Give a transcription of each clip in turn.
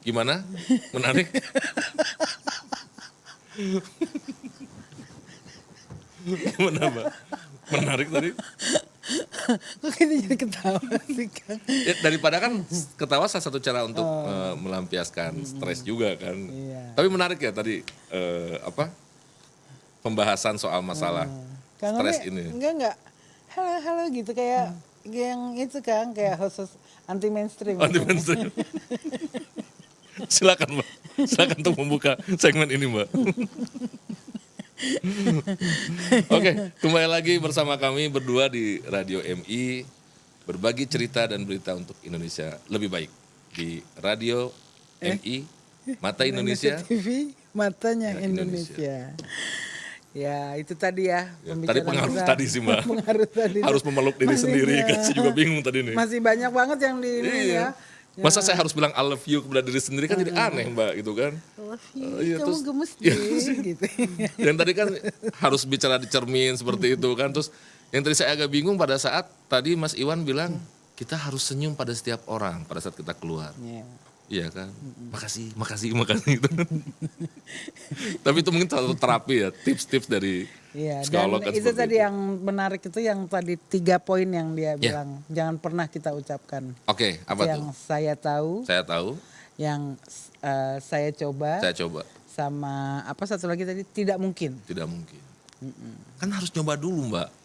Gimana? Menarik? Gimana Mbak? Menarik tadi? Kok kita jadi ketawa sih Kang? Ya, daripada kan ketawa salah satu cara untuk melampiaskan stres juga kan. Iya. Tapi menarik ya tadi pembahasan soal masalah Kang stres Ngone, ini. enggak. Halo gitu kayak yang itu Kang, kayak khusus anti mainstream. Anti mainstream. Silakan Mbak. Silakan untuk membuka segmen ini Mbak. Oke, kembali lagi bersama kami berdua di Radio MI, berbagi cerita dan berita untuk Indonesia lebih baik di Radio MI, Mata Indonesia. TV, matanya Indonesia. Ya itu tadi ya. Tadi pengaruh tadi sih Mbak. Pengaruh tadi. Harus memeluk diri sendiri kan, saya juga bingung tadi nih. Masih banyak banget yang di ini ya. Masa saya harus bilang I love you kepada diri sendiri kan jadi aneh Mbak gitu kan. Iya, kamu gemes deh gitu. Yang tadi kan harus bicara di cermin seperti itu kan. Terus yang tadi saya agak bingung pada saat tadi Mas Iwan bilang kita harus senyum pada setiap orang pada saat kita keluar. Iya kan, makasih gitu. Tapi itu mungkin satu terapi ya, tips-tips dari psikolog. Dan itu tadi yang menarik itu yang tadi 3 poin yang dia bilang jangan pernah kita ucapkan. Oke, apa yang tuh? Saya tahu. Yang saya coba. Sama apa satu lagi tadi tidak mungkin. Kan harus nyoba dulu Mbak.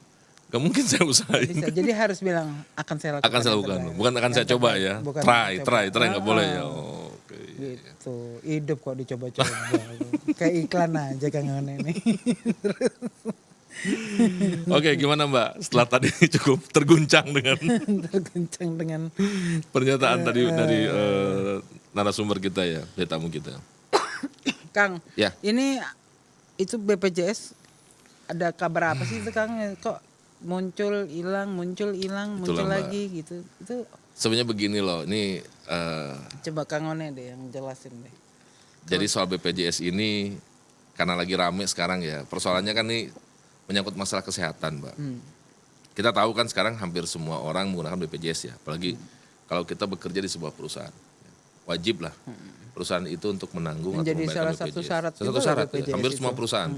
Gak mungkin saya usahain. Bisa. Jadi harus bilang akan saya lakukan. Akan saya lakukan, bukan akan saya coba ya. Try nggak boleh ya. Oke. Gitu, hidup kok dicoba-coba. Kayak iklan aja Kang Ngone ini. Oke, gimana Mbak? Setelah tadi cukup terguncang dengan pernyataan tadi dari narasumber kita ya, dari tamu kita. Kang, ya. Ini itu BPJS ada kabar apa sih itu Kang? Kok muncul hilang lagi gitu. Itu sebenarnya begini loh, ini coba Kang Ngone deh yang jelasin deh. Jadi soal BPJS ini karena lagi rame sekarang ya, persoalannya kan nih menyangkut masalah kesehatan, Mbak. Kita tahu kan sekarang hampir semua orang menggunakan BPJS ya, apalagi kalau kita bekerja di sebuah perusahaan. Wajib lah perusahaan itu untuk menanggung menjadi atau salah membayarkan satu BPJS. syarat. Satu syarat BPJS ya, hampir itu. semua perusahaan.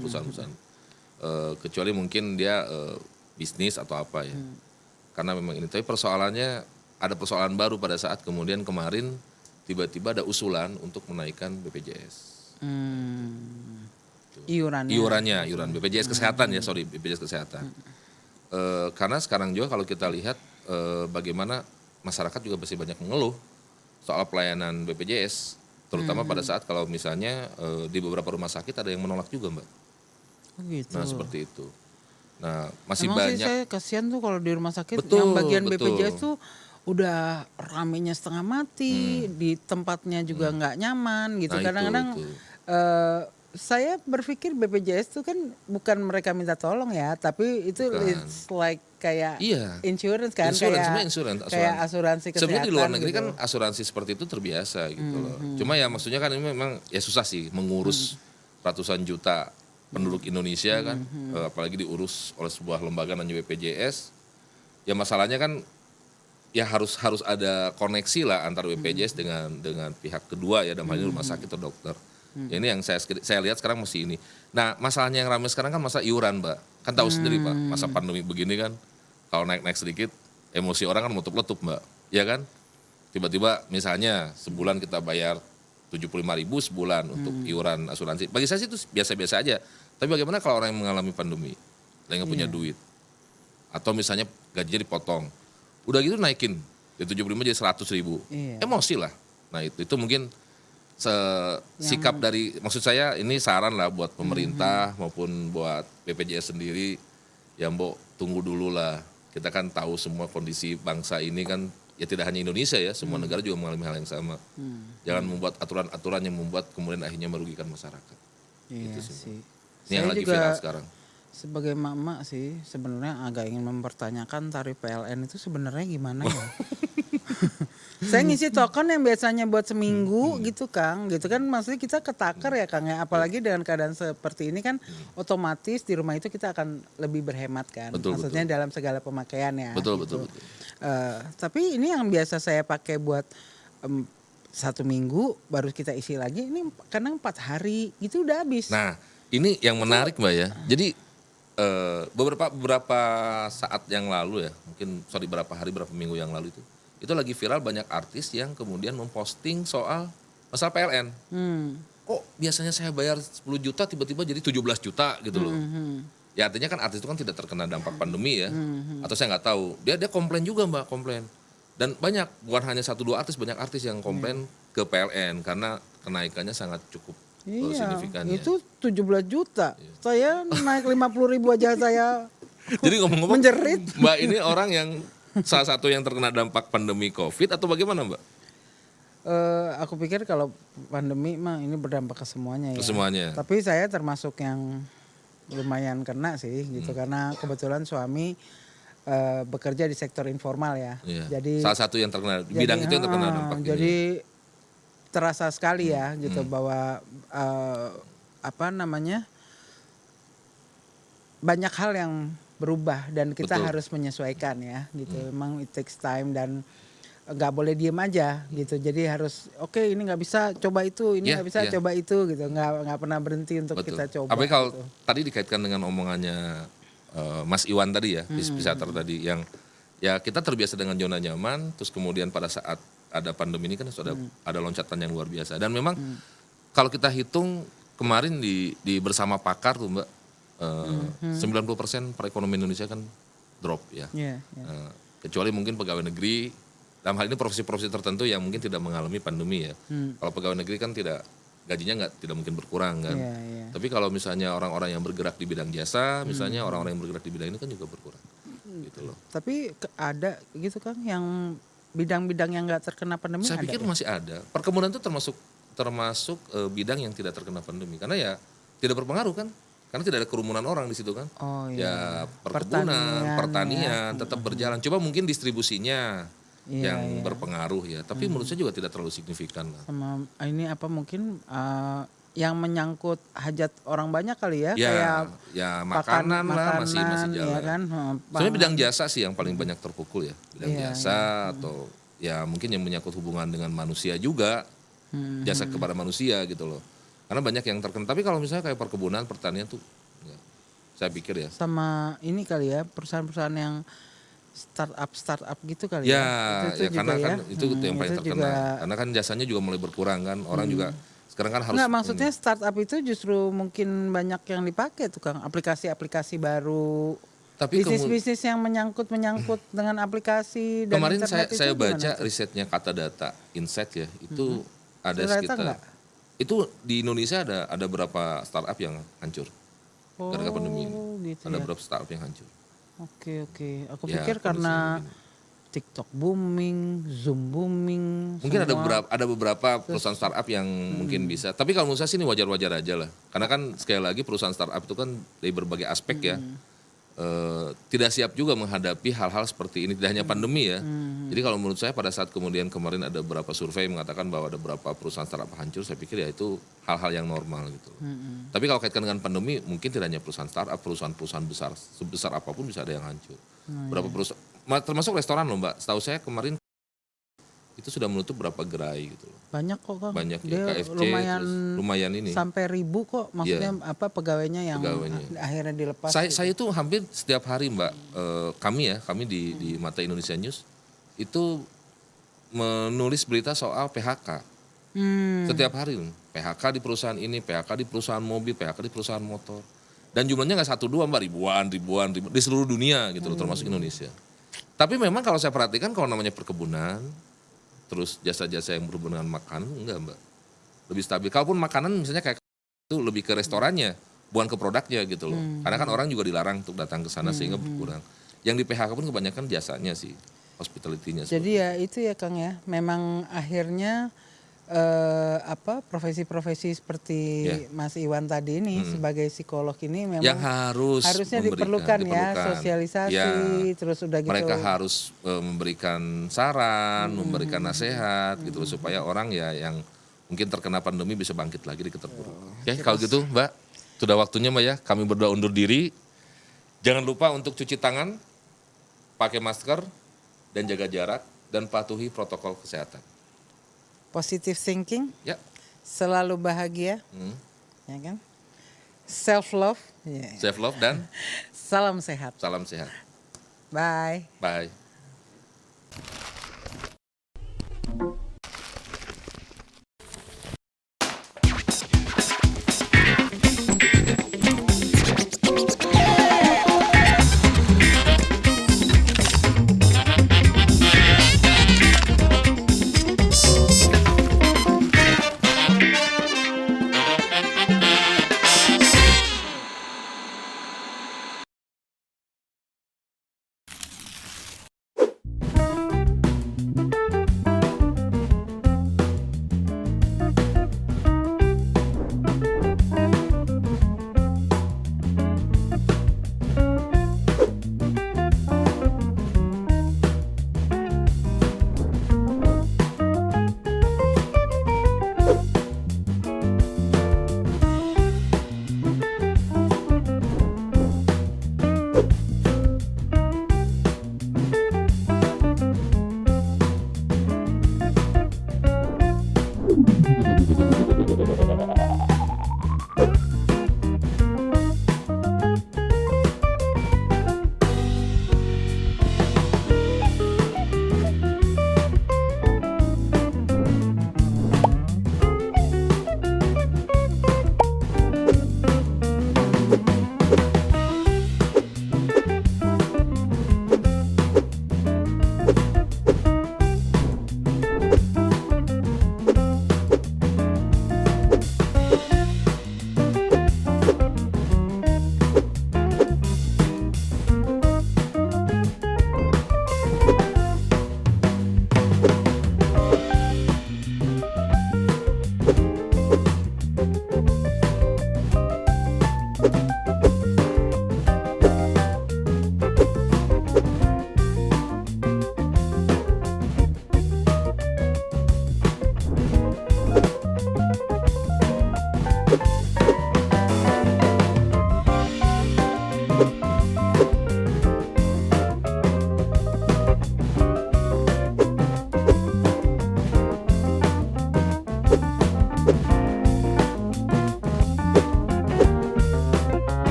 Kecuali mungkin dia bisnis atau apa ya. Karena memang ini, tapi persoalannya ada persoalan baru pada saat kemudian kemarin tiba-tiba ada usulan untuk menaikkan BPJS. Iuran BPJS kesehatan ya, BPJS kesehatan. Karena sekarang juga kalau kita lihat bagaimana masyarakat juga masih banyak mengeluh soal pelayanan BPJS, terutama pada saat kalau misalnya di beberapa rumah sakit ada yang menolak juga Mbak. Gitu. Nah seperti itu. Nah masih emang banyak. Sih saya kasihan tuh kalau di rumah sakit betul, yang bagian BPJS tuh udah ramenya setengah mati, di tempatnya juga nggak nyaman gitu. Nah, kadang-kadang saya berpikir BPJS tuh kan bukan mereka minta tolong ya, tapi itu it's like kayak insurance kan, kayak asuransi kesehatan. Sebenarnya di luar negeri gitu. kan asuransi seperti itu terbiasa gitu loh. Cuma ya maksudnya kan ini memang ya susah sih mengurus ratusan juta penduduk Indonesia kan, apalagi diurus oleh sebuah lembaga namanya BPJS. Ya masalahnya kan ya harus ada koneksi lah antara BPJS dengan pihak kedua ya, dalam hal ini rumah sakit atau dokter. Ya ini yang saya lihat sekarang masih ini. Nah masalahnya yang ramai sekarang kan masalah iuran Mbak. Kan tahu sendiri Pak, masa pandemi begini kan kalau naik sedikit emosi orang kan meletup Mbak. Ya kan? Tiba-tiba misalnya sebulan kita bayar 75.000 sebulan untuk iuran asuransi. Bagi saya sih itu biasa-biasa aja. Tapi bagaimana kalau orang yang mengalami pandemi, yang nggak punya duit, atau misalnya gajinya dipotong, udah gitu naikin dari 75 jadi 100.000, emosi lah. Nah itu mungkin sikap dari, maksud saya ini saran lah buat pemerintah maupun buat BPJS sendiri, ya Mbok tunggu dulu lah. Kita kan tahu semua kondisi bangsa ini kan, ya tidak hanya Indonesia ya, semua negara juga mengalami hal yang sama. Jangan membuat aturan-aturan yang membuat kemudian akhirnya merugikan masyarakat. Iya itu sih. Ini yang lagi viral sekarang. Sebagai mama sih sebenarnya agak ingin mempertanyakan tarif PLN itu sebenarnya gimana ya. Saya ngisi token yang biasanya buat seminggu gitu Kang, gitu kan maksudnya kita ketakar ya Kang ya, apalagi dengan keadaan seperti ini kan otomatis di rumah itu kita akan lebih berhemat kan, maksudnya dalam segala pemakaian ya. Betul. Tapi ini yang biasa saya pakai buat 1 minggu baru kita isi lagi, ini kadang 4 hari itu udah habis. Nah, ini yang menarik Mbak ya. Jadi beberapa saat yang lalu ya, mungkin berapa hari, berapa minggu yang lalu itu lagi viral banyak artis yang kemudian memposting soal masalah PLN. Kok biasanya saya bayar 10 juta tiba-tiba jadi 17 juta gitu loh. Ya artinya kan artis itu kan tidak terkena dampak pandemi ya. Atau saya nggak tahu. Dia komplain juga Mbak, komplain. Dan banyak, bukan hanya 1-2 artis, banyak artis yang komplain ke PLN karena kenaikannya sangat cukup signifikan ya. Itu 17 juta. Saya naik 50.000 aja saya Jadi ngomong-ngomong, menjerit. Mbak ini orang yang salah satu yang terkena dampak pandemi COVID atau bagaimana Mbak? Aku pikir kalau pandemi mah ini berdampak ke semuanya ya. Ke semuanya. Tapi saya termasuk yang lumayan kena sih gitu karena kebetulan suami bekerja di sektor informal ya. Iya. Jadi Salah satu yang terkena, bidang itu yang terkena dampak ini. jadi terasa sekali ya gitu bahwa banyak hal yang berubah dan kita Betul. harus menyesuaikan ya gitu. Memang it takes time dan nggak boleh diem aja gitu. Jadi harus oke, ini nggak bisa coba itu, ini nggak bisa coba itu gitu. Nggak pernah berhenti untuk Betul. kita coba. Apalagi kalau gitu. tadi dikaitkan dengan omongannya Mas Iwan tadi ya, psikiater tadi yang ya kita terbiasa dengan zona nyaman, terus kemudian pada saat ada pandemi ini kan sudah ada loncatan yang luar biasa. Dan memang kalau kita hitung kemarin di bersama pakar tuh Mbak, 90% perekonomian Indonesia kan drop ya. Iya, iya. Kecuali mungkin pegawai negeri, dalam hal ini profesi-profesi tertentu yang mungkin tidak mengalami pandemi ya. Kalau pegawai negeri kan gajinya tidak mungkin berkurang kan. Iya, iya. Tapi kalau misalnya orang-orang yang bergerak di bidang jasa, misalnya orang-orang yang bergerak di bidang ini kan juga berkurang. Gitu loh. Tapi ada gitu kan yang bidang-bidang yang nggak terkena pandemi Saya ada pikir ya? masih ada. Perkebunan itu termasuk bidang yang tidak terkena pandemi karena ya tidak berpengaruh kan. Karena tidak ada kerumunan orang di situ kan. Oh iya. Ya perkebunan, pertanian ya. tetap berjalan. Coba mungkin distribusinya Iya, yang iya. berpengaruh ya. Tapi menurut saya juga tidak terlalu signifikan lah. Sama ini apa mungkin yang menyangkut hajat orang banyak kali ya, Ya, kayak ya makanan lah masih jalan. ya kan. Sebenarnya bidang jasa sih yang paling banyak terpukul ya. Bidang Iya, jasa atau ya mungkin yang menyangkut hubungan dengan manusia juga. Jasa kepada manusia gitu loh. Karena banyak yang terkena. Tapi kalau misalnya kayak perkebunan, pertanian tuh ya, saya pikir ya. Sama ini kali ya, perusahaan-perusahaan yang startup gitu kali Ya, ya. ya karena kan itu yang paling itu terkena. juga. Karena kan jasanya juga mulai berkurang kan. Orang juga sekarang kan harus Enggak, maksudnya startup itu justru mungkin banyak yang dipakai tuh Kang, aplikasi-aplikasi baru. tapi Bisnis-bisnis yang menyangkut dengan aplikasi dan kemarin internet itu saya gimana baca tuh? risetnya Kata Data Insight ya, itu ada Ternyata sekitar enggak? itu di Indonesia ada berapa startup yang hancur gara-gara pandemi ini. Gitu Ada ya. berapa startup yang hancur. Oke. Aku Ya, pikir karena TikTok booming, Zoom booming. Mungkin semua. ada beberapa perusahaan startup yang mungkin bisa. Tapi kalau menurut saya sih ini wajar-wajar aja lah. Karena kan sekali lagi perusahaan startup itu kan dari berbagai aspek ya. Tidak siap juga menghadapi hal-hal seperti ini. Tidak hanya pandemi ya. Jadi kalau menurut saya pada saat kemudian kemarin ada beberapa survei mengatakan bahwa ada beberapa perusahaan startup hancur. Saya pikir ya itu hal-hal yang normal gitu. Tapi kalau kaitkan dengan pandemi mungkin tidak hanya perusahaan startup. Perusahaan-perusahaan besar. Sebesar apapun bisa ada yang hancur. Berapa perusahaan. Termasuk restoran loh Mbak. Setahu saya kemarin itu sudah menutup berapa gerai gitu loh. Banyak kok Kang. Banyak ya, Dia KFC lumayan ini. sampai 1.000 kok. Maksudnya pegawainya yang akhirnya dilepas. Saya itu hampir setiap hari Mbak, kami di Mata Indonesia News itu menulis berita soal PHK. Setiap hari PHK di perusahaan ini, PHK di perusahaan mobil, PHK di perusahaan motor. Dan jumlahnya nggak 1-2 Mbak, ribuan di seluruh dunia gitu loh, termasuk Indonesia. Tapi memang kalau saya perhatikan kalau namanya perkebunan, terus jasa-jasa yang berhubungan dengan makanan, enggak Mbak. Lebih stabil. Kalaupun makanan misalnya kayak itu lebih ke restorannya, bukan ke produknya gitu loh. Karena kan orang juga dilarang untuk datang ke sana sehingga berkurang. Yang di PHK pun kebanyakan jasanya sih, hospitality-nya. Jadi ya itu ya Kang ya. Memang akhirnya profesi-profesi seperti Mas Iwan tadi ini sebagai psikolog ini memang yang harusnya diperlukan ya sosialisasi terus udah gitu. Mereka harus memberikan saran, memberikan nasihat gitu supaya orang ya yang mungkin terkena pandemi bisa bangkit lagi di keterpuruk. Oke, kalau gitu Mbak, sudah waktunya Mbak ya, kami berdua undur diri. Jangan lupa untuk cuci tangan, pakai masker dan jaga jarak dan patuhi protokol kesehatan. positive thinking, Ya. selalu bahagia, ya kan? Self love, Self love dan salam sehat. salam sehat. Bye. Bye.